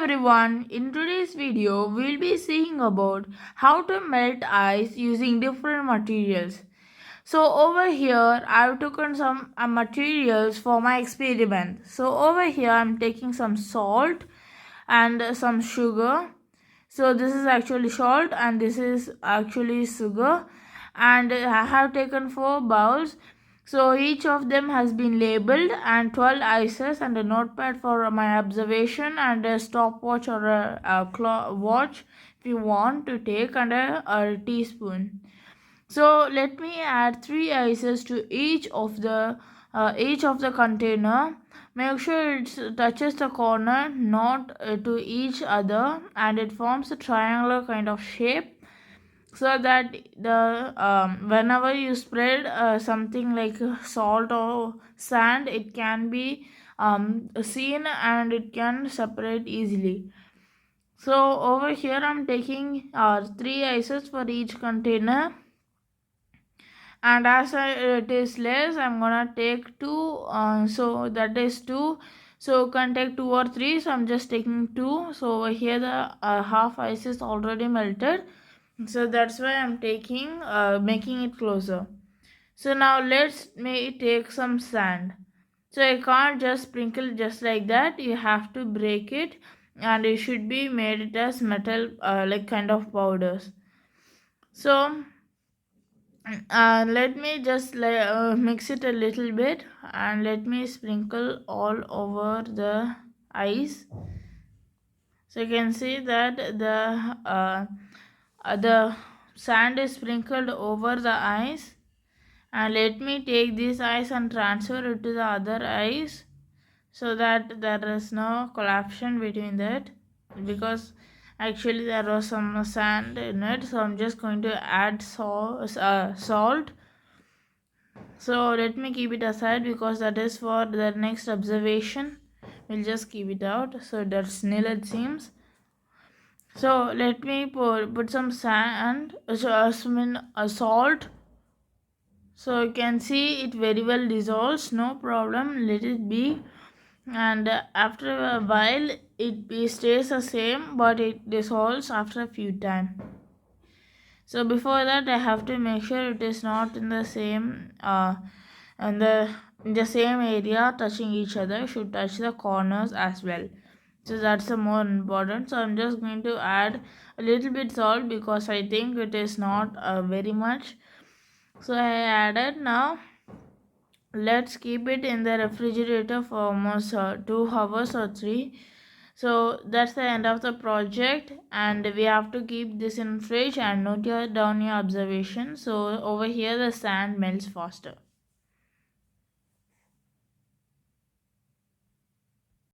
everyone, in today's video we'll be seeing about how to melt ice using different materials. So over here I've taken some materials for my experiment. So over here I'm taking some salt and some sugar. So this is actually salt and this is actually sugar, and I have taken 4 bowls. So each of them has been labeled, and 12 ices and a notepad for my observation, and a stopwatch or a watch if you want to take, and a teaspoon. So let me add 3 ices to each of the container. Make sure it touches the corner, not to each other, and it forms a triangular kind of shape, so that the whenever you spread something like salt or sand, it can be seen and it can separate easily. So over here I'm taking 3 ices for each container, and as it is less I'm gonna take 2, so that is 2. So you can take 2 or 3, so I'm just taking 2. So over here the half ice is already melted, so that's why I'm taking making it closer. So now let's take some sand. So I can't just sprinkle just like that, you have to break it, and it should be made it as metal like kind of powders. So let me just mix it a little bit, and let me sprinkle all over the ice. So you can see that the sand is sprinkled over the ice, and let me take this ice and transfer it to the other ice, so that there is no collapsion between that, because actually there was some sand in it. So I'm just going to add salt. So let me keep it aside because that is for the next observation. We'll just keep it out, so that's nil it seems. So let me put some sand, salt. So you can see it very well dissolves, no problem, let it be. And after a while it stays the same, but it dissolves after a few times. So before that I have to make sure it is not in the same in the same area touching each other, should touch the corners as well. So that's the more important. So I'm just going to add a little bit salt because I think it is not very much. So I added. Now let's keep it in the refrigerator for almost 2 hours or 3. So that's the end of the project, and we have to keep this in fridge and note down your observation. So over here the sand melts faster.